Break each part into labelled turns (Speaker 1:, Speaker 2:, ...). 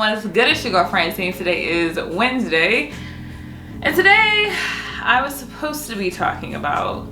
Speaker 1: What's good? It's your girl Francine. Today is Wednesday, and today I was supposed to be talking about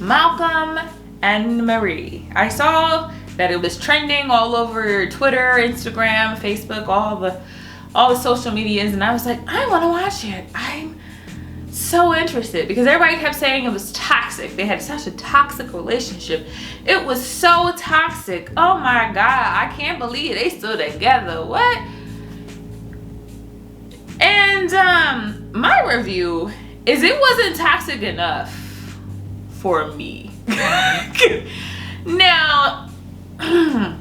Speaker 1: Malcolm and Marie. I saw that it was trending all over Twitter, Instagram, Facebook, all the social medias, and I was like, I want to watch it. I'm so interested because everybody kept saying it was toxic. They had such a toxic relationship. It was so toxic. Oh my God, I can't believe they still together. What? And my review is it wasn't toxic enough for me. Now, I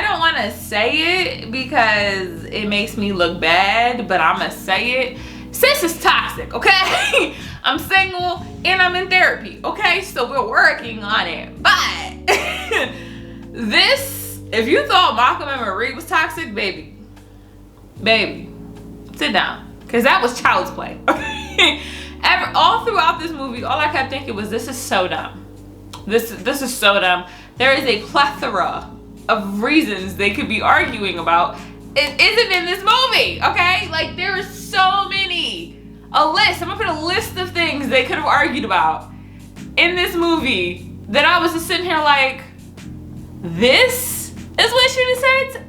Speaker 1: don't want to say it because it makes me look bad, but I'm gonna say it. Sis is toxic, okay? I'm single and I'm in therapy, okay? So we're working on it. But this, if you thought Malcolm and Marie was toxic, baby, sit down. Because that was child's play, okay? All throughout this movie, all I kept thinking was, this is so dumb. This is so dumb. There is a plethora of reasons they could be arguing about. It isn't in this movie, okay? Like, there are so many. A list. I'm gonna put a list of things they could have argued about in this movie that I was just sitting here like, this is what she said?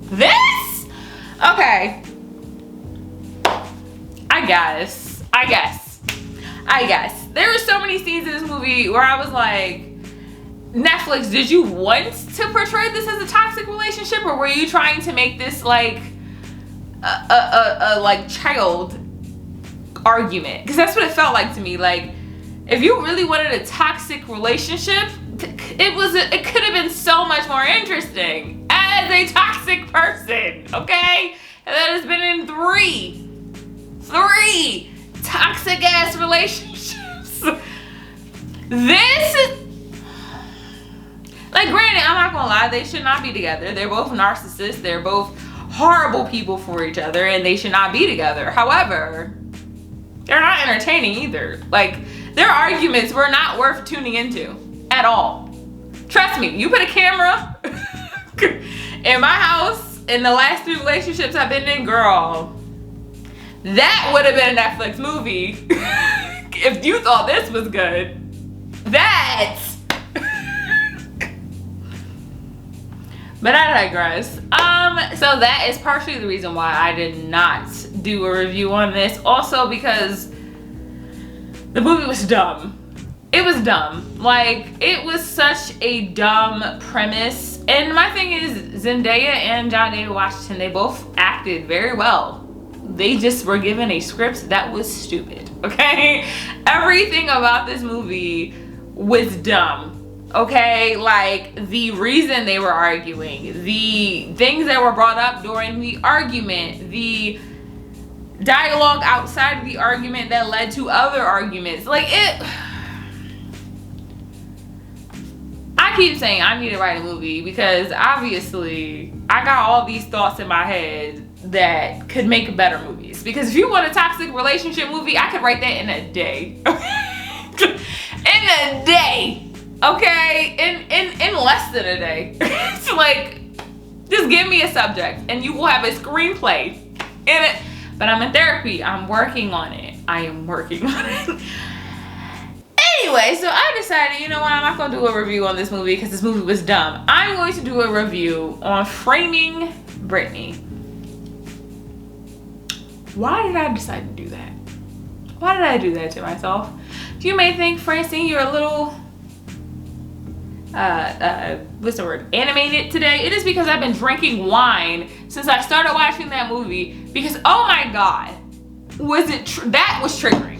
Speaker 1: This? Okay. I guess. There were so many scenes in this movie where I was like, Netflix, did you want to portray this as a toxic relationship, or were you trying to make this like a like child argument? Because that's what it felt like to me. Like, if you really wanted a toxic relationship, it could have been so much more interesting as a toxic person, okay? And that has been in three toxic ass relationships. This is, like, granted, I'm not gonna lie, they should not be together. They're both narcissists. They're both horrible people for each other, and they should not be together. However, they're not entertaining either. Like, their arguments were not worth tuning into at all. Trust me, you put a camera in my house in the last 3 relationships I've been in, girl, that would have been a Netflix movie. If you thought this was good. But I digress. So that is partially the reason why I did not do a review on this. Also because the movie was dumb. It was dumb. Like, it was such a dumb premise. And my thing is, Zendaya and John David Washington, they both acted very well. They just were given a script that was stupid, okay? Everything about this movie was dumb. Okay, like, the reason they were arguing, the things that were brought up during the argument, the dialogue outside of the argument that led to other arguments. Like, I keep saying I need to write a movie because obviously I got all these thoughts in my head that could make better movies. Because if you want a toxic relationship movie, I could write that in a day. In a day. Okay, in less than a day. It's like, just give me a subject and you will have a screenplay in it. But I'm in therapy. I'm working on it. I am working on it. Anyway, so I decided, you know what, I'm not going to do a review on this movie because this movie was dumb. I'm going to do a review on Framing Britney. Why did I decide to do that? Why did I do that to myself? You may think, Francine, you're a little what's the word, animated today. It is because I've been drinking wine since I started watching that movie, because oh my God, that was triggering.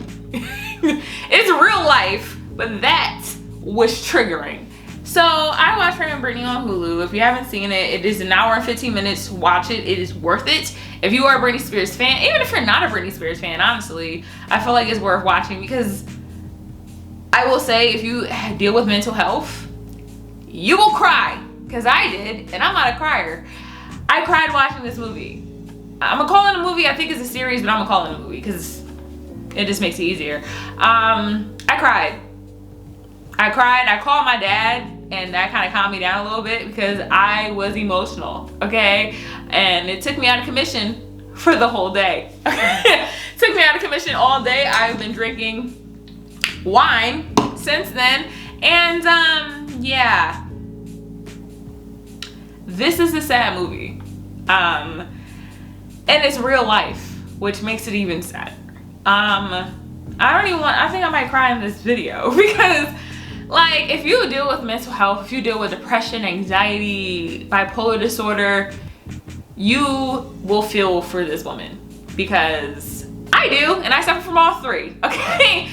Speaker 1: It's real life, but that was triggering. So I watched Framing Britney on Hulu. If you haven't seen it, it is an hour and 15 minutes. Watch it. It is worth it. If you are a Britney Spears fan, even if you're not a Britney Spears fan, honestly, I feel like it's worth watching, because I will say, if you deal with mental health, you will cry, because I did, and I'm not a crier. I cried watching this movie. I'm gonna call it a movie. I think it's a series, but I'm gonna call it a movie because it just makes it easier. I cried. I called my dad. and that kind of calmed me down a little bit because I was emotional, okay? And it took me out of commission for the whole day. Took me out of commission all day. I've been drinking wine since then, and yeah, this is a sad movie, and it's real life, which makes it even sadder. I think I might cry in this video because, like, if you deal with mental health, if you deal with depression, anxiety, bipolar disorder, you will feel for this woman, because I do, and I suffer from all three, okay?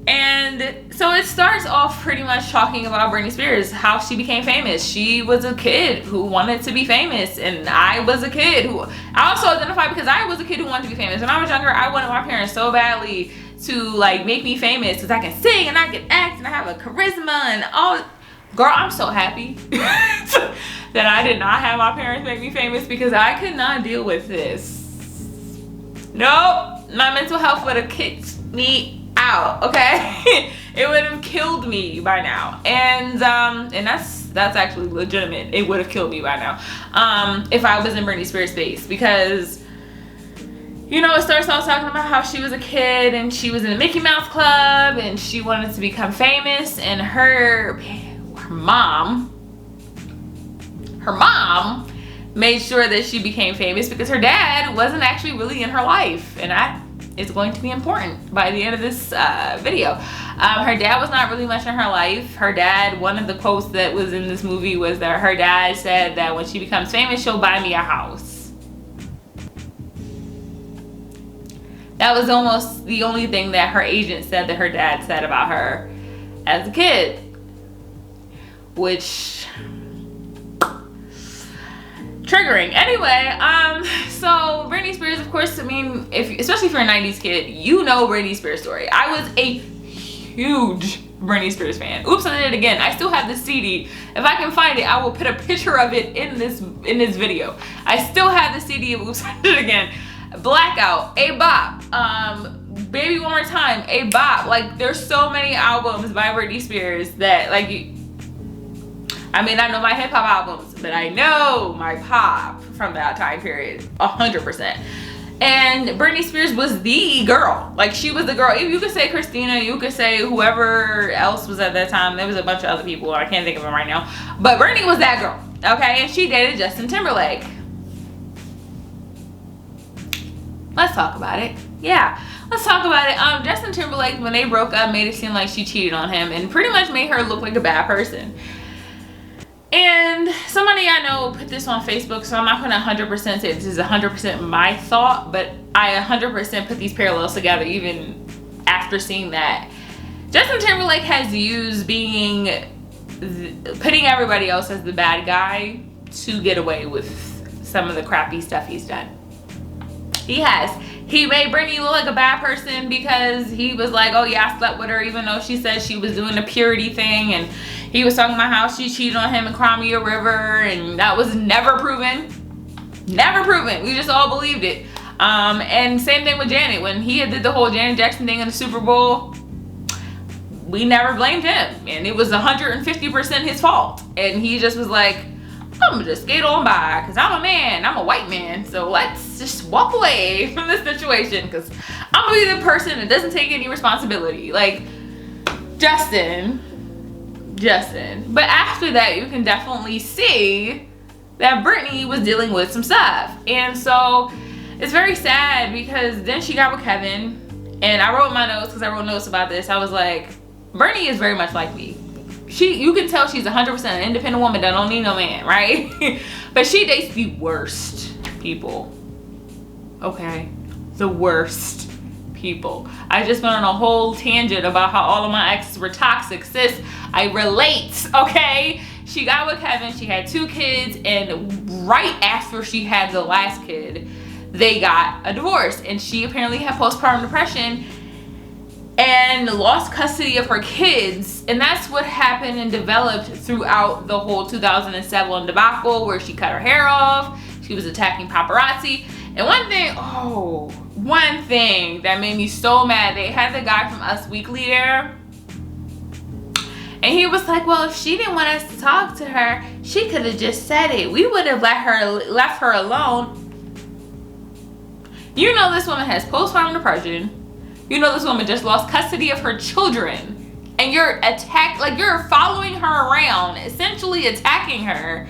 Speaker 1: And so it starts off pretty much talking about Britney Spears, how she became famous. She was a kid who wanted to be famous, and I was a kid who, I also identify because I was a kid who wanted to be famous. When I was younger, I wanted my parents so badly to like make me famous because I can sing and I can act and I have a charisma and all. Girl, I'm so happy that I did not have my parents make me famous, because I could not deal with this. Nope, my mental health would have kicked me out, okay? It would have killed me by now, and that's actually legitimate. It would have killed me by now if I was in Britney Spears' space, because, you know, it starts off talking about how she was a kid and she was in the Mickey Mouse Club and she wanted to become famous, and her mom made sure that she became famous because her dad wasn't actually really in her life, and that is going to be important by the end of this video. Her dad was not really much in her life. Her dad, one of the quotes that was in this movie was that her dad said that when she becomes famous, she'll buy me a house. That was almost the only thing that her agent said that her dad said about her as a kid, which, triggering. Anyway, so Britney Spears, of course, I mean, especially if you're a 90s kid, you know Britney Spears' story. I was a huge Britney Spears fan. Oops, I did it again. I still have the CD. If I can find it, I will put a picture of it in this video. I still have the CD of Oops, I did it again. Blackout, A Bop, Baby One More Time, A Bop. Like, there's so many albums by Britney Spears that, like, I mean, I know my hip hop albums, but I know my pop from that time period 100%. And Britney Spears was the girl. Like, she was the girl. You could say Christina, you could say whoever else was at that time. There was a bunch of other people, I can't think of them right now. But Britney was that girl, okay? And she dated Justin Timberlake. Let's talk about it. Yeah, let's talk about it. Justin Timberlake, when they broke up, made it seem like she cheated on him and pretty much made her look like a bad person. And somebody I know put this on Facebook, so I'm not gonna 100% say this is 100% my thought, but I 100% put these parallels together even after seeing that. Justin Timberlake has used putting everybody else as the bad guy to get away with some of the crappy stuff he's done. He has. He made Britney look like a bad person because he was like, oh yeah, I slept with her even though she said she was doing the purity thing, and he was talking about how she cheated on him in Cry Me a River, and that was never proven. Never proven. We just all believed it. And same thing with Janet. When he did the whole Janet Jackson thing in the Super Bowl, we never blamed him, and it was 150% his fault. And he just was like, I'm gonna just skate on by because I'm a man, I'm a white man, so let's just walk away from this situation because I'm gonna be the person that doesn't take any responsibility. Like, Justin. But after that, you can definitely see that Britney was dealing with some stuff. And so it's very sad because then she got with Kevin, and I wrote my notes because I wrote notes about this. I was like, Britney is very much like me. You can tell she's 100% an independent woman that don't need no man, right? But she dates the worst people, okay? The worst people. I just went on a whole tangent about how all of my exes were toxic. Sis, I relate, okay? She got with Kevin, she had 2 kids, and right after she had the last kid, they got a divorce. And she apparently had postpartum depression and lost custody of her kids, and that's what happened and developed throughout the whole 2007 debacle, where she cut her hair off, she was attacking paparazzi. And one thing that made me so mad, they had the guy from Us Weekly there, And he was like, well, if she didn't want us to talk to her, she could have just said it. We would have left her alone. You know this woman has postpartum depression. You know this woman just lost custody of her children. And you're you're following her around, essentially attacking her.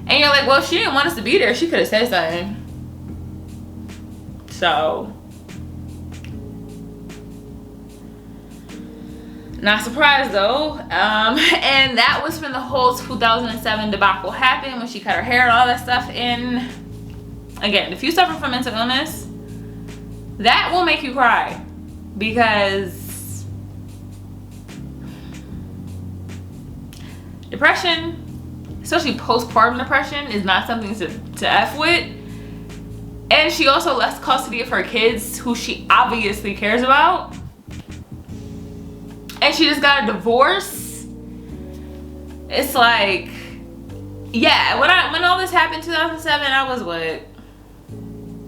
Speaker 1: And you're like, well, if she didn't want us to be there, she could have said something. So, not surprised though. And that was when the whole 2007 debacle happened, when she cut her hair and all that stuff. And again, if you suffer from mental illness, that will make you cry, because depression, especially postpartum depression, is not something to F with. And she also lost custody of her kids, who she obviously cares about. And she just got a divorce. It's like, yeah, when all this happened in 2007, I was what,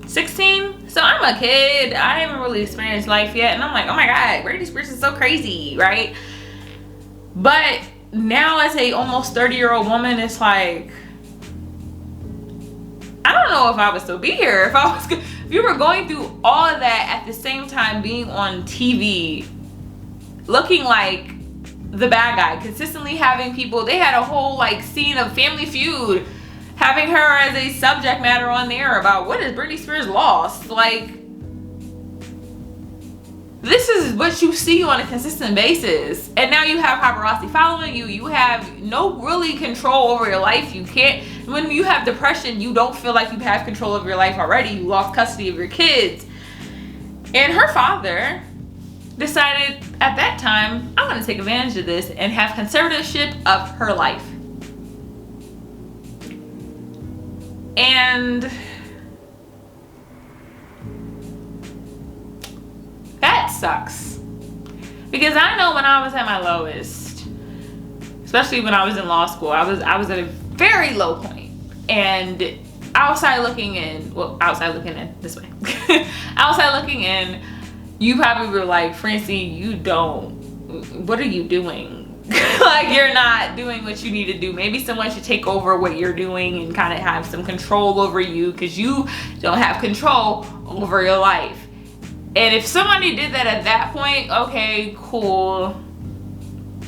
Speaker 1: 16? So I'm a kid. I haven't really experienced life yet. And I'm like, oh my God, Britney Spears is so crazy, right? But now as a almost 30-year-old woman, it's like, I don't know if I would still be here if you were going through all of that at the same time, being on TV, looking like the bad guy, consistently having people. They had a whole like scene of Family Feud, having her as a subject matter on there about what is Britney Spears lost. Like, this is what you see on a consistent basis. And now you have paparazzi following you. You have no really control over your life. You can't, when you have depression, you don't feel like you have control of your life already. You lost custody of your kids. And her father decided at that time, I'm gonna take advantage of this and have conservatorship of her life. And that sucks, because I know when I was at my lowest, especially when I was in law school, I was at a very low point. And outside looking in this way, outside looking in, you probably were like, Francie, what are you doing? Like, you're not doing what you need to do. Maybe someone should take over what you're doing and kind of have some control over you, because you don't have control over your life. And if somebody did that at that point, okay, cool.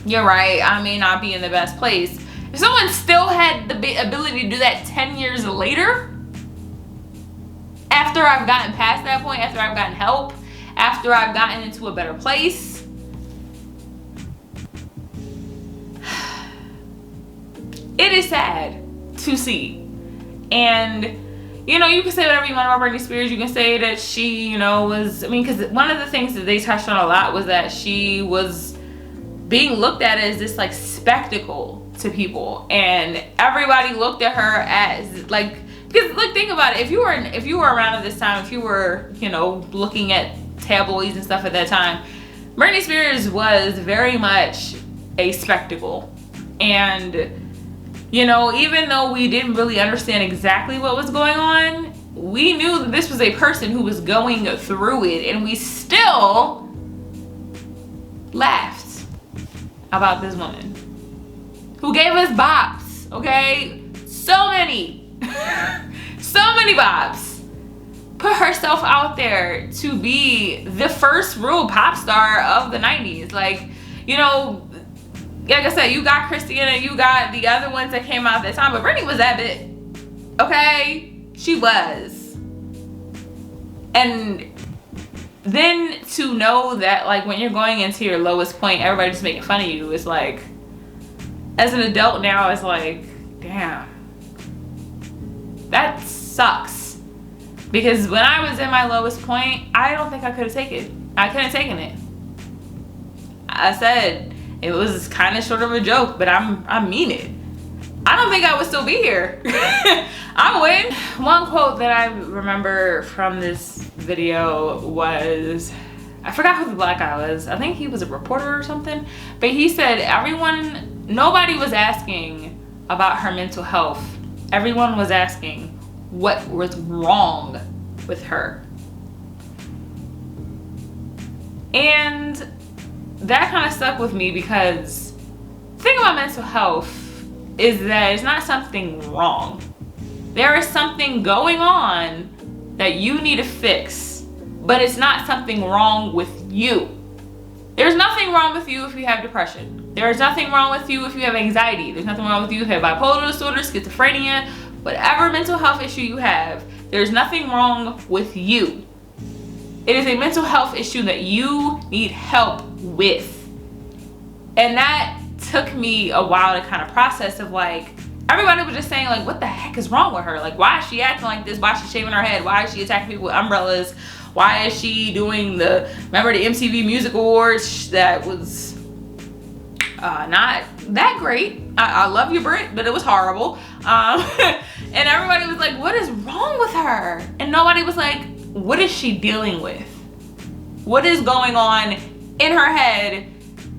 Speaker 1: You're right. I may not be in the best place. If someone still had the ability to do that 10 years later, after I've gotten past that point, after I've gotten help, after I've gotten into a better place, it is sad to see. And you know, you can say whatever you want about Britney Spears. You can say that she, you know, because one of the things that they touched on a lot was that she was being looked at as this like spectacle to people, and everybody looked at her as like, because look, think about it. If you were around at this time, if you were, you know, looking at tabloids and stuff at that time, Britney Spears was very much a spectacle. And you know, even though we didn't really understand exactly what was going on, we knew that this was a person who was going through it, and we still laughed about this woman who gave us bops, okay? So many bops. Put herself out there to be the first real pop star of the 90s. Like, you know, like I said, you got Christina, you got the other ones that came out at that time, but Britney was that big, okay? She was. And then to know that, like, when you're going into your lowest point, everybody's making fun of you, it's like, as an adult now, it's like, damn, that sucks. Because when I was in my lowest point, I don't think I could have taken it. I couldn't have taken it. I said, it was kind of short of a joke, but I mean it. I don't think I would still be here. I win. One quote that I remember from this video was, I forgot who the black guy was. I think he was a reporter or something. But he said nobody was asking about her mental health. Everyone was asking what was wrong with her. And that kind of stuck with me, because thing about mental health is that it's not something wrong. There is something going on that you need to fix, but it's not something wrong with you. There's nothing wrong with you if you have depression. There's nothing wrong with you if you have anxiety. There's nothing wrong with you if you have bipolar disorder, schizophrenia, whatever mental health issue you have, there's nothing wrong with you. It is a mental health issue that you need help with. And that took me a while to kind of process of like, everybody was just saying like, what the heck is wrong with her? Like, why is she acting like this? Why is she shaving her head? Why is she attacking people with umbrellas? Why is she doing remember the MTV Music Awards that was not that great. I love you, Brit, but it was horrible. And everybody was like, what is wrong with her? And nobody was like, what is she dealing with? What is going on in her head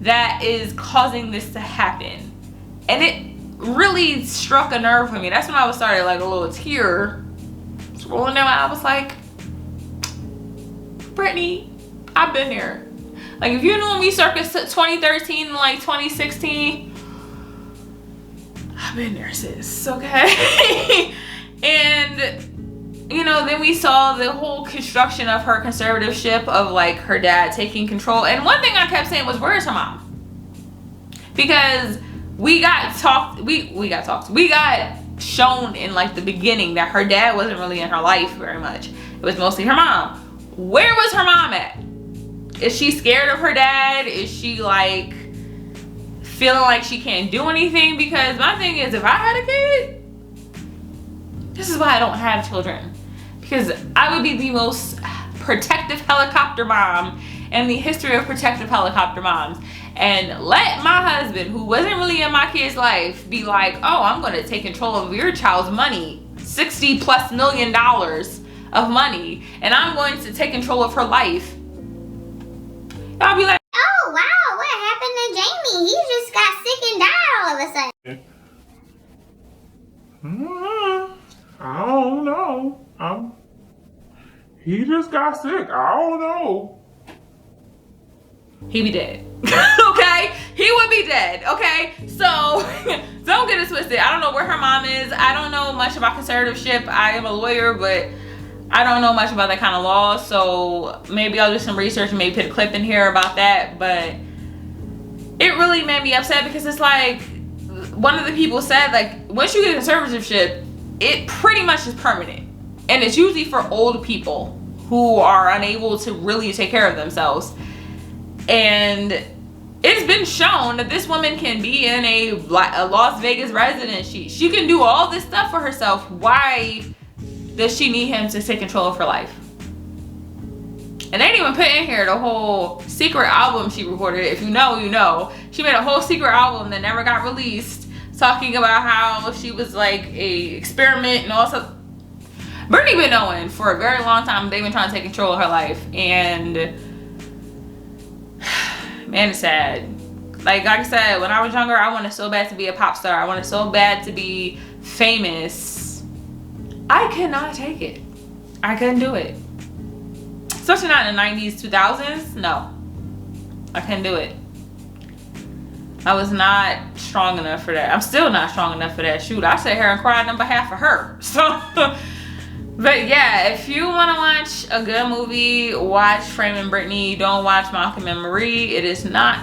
Speaker 1: that is causing this to happen? And it really struck a nerve with me. That's when I was started like a little tear rolling down my eye. I was like, Brittany, I've been there. Like, if you knew me circa 2013 and like 2016, I've been there, sis, okay? And, you know, then we saw the whole construction of her conservatorship of like her dad taking control. And one thing I kept saying was, where's her mom? Because we got shown in like the beginning that her dad wasn't really in her life very much. It was mostly her mom. Where was her mom at? Is she scared of her dad? Is she like feeling like she can't do anything? Because my thing is, if I had a kid, this is why I don't have children, because I would be the most protective helicopter mom in the history of protective helicopter moms, and let my husband, who wasn't really in my kid's life, be like, oh, I'm going to take control of your child's money, $60+ million of money, and I'm going to take control of her life. I'll be like,
Speaker 2: oh wow, what happened to Jamie? He just got sick and died all of a sudden.
Speaker 3: I don't know. He just got sick. I don't know.
Speaker 1: he be dead. Okay, he would be dead. Okay, so don't get it twisted. I don't know where her mom is. I don't know much about conservatorship. I am a lawyer, but I don't know much about that kind of law, so maybe I'll do some research and maybe put a clip in here about that. But it really made me upset because it's like, one of the people said, like, once you get a conservatorship, it pretty much is permanent, and it's usually for old people who are unable to really take care of themselves. And it's been shown that this woman can be in a Las Vegas residence. She can do all this stuff for herself. Why does she need him to take control of her life? And they didn't even put in here the whole secret album she recorded. If you know, you know. She made a whole secret album that never got released, talking about how she was like a experiment and all stuff. Brittany been knowing for a very long time they've been trying to take control of her life, and man, it's sad. Like I said, when I was younger, I wanted so bad to be a pop star. I wanted so bad to be famous. I could not take it. I couldn't do it. Especially not in the 90s, 2000s. No, I couldn't do it. I was not strong enough for that. I'm still not strong enough for that. Shoot, I sat here and cried on behalf of her. So, but yeah, if you want to watch a good movie, watch Framing Britney. Don't watch Malcolm and Marie. It is not.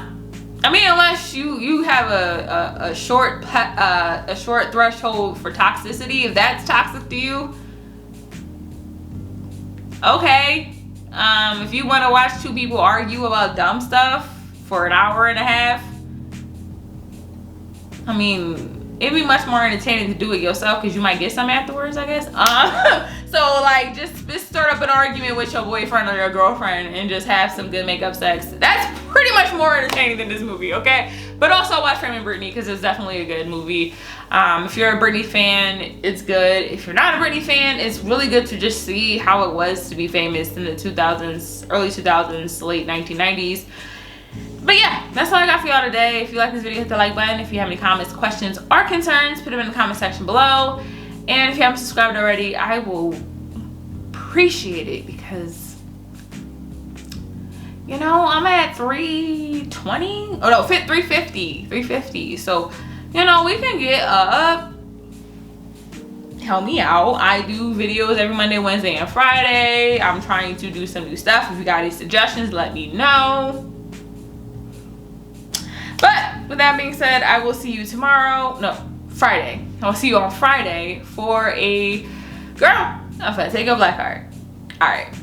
Speaker 1: I mean, unless you have a short threshold for toxicity, if that's toxic to you, okay. If you want to watch two people argue about dumb stuff for an hour and a half, I mean, it'd be much more entertaining to do it yourself because you might get some afterwards, I guess. So like just start up an argument with your boyfriend or your girlfriend and just have some good makeup sex. That's pretty much more entertaining than this movie, okay? But also watch Framing Britney because it's definitely a good movie. If you're a Britney fan, it's good. If you're not a Britney fan, it's really good to just see how it was to be famous in the 2000s, early 2000s, late 1990s. But yeah, that's all I got for y'all today. If you like this video, hit the like button. If you have any comments, questions, or concerns, put them in the comment section below. And if you haven't subscribed already, I will appreciate it because you know, I'm at 320. Oh no, 350. So, you know, we can get up. Help me out. I do videos every Monday, Wednesday, and Friday. I'm trying to do some new stuff. If you got any suggestions, let me know. But with that being said, I will see you tomorrow. No, Friday. I'll see you on Friday for a girl. I'm gonna take a black card. All right.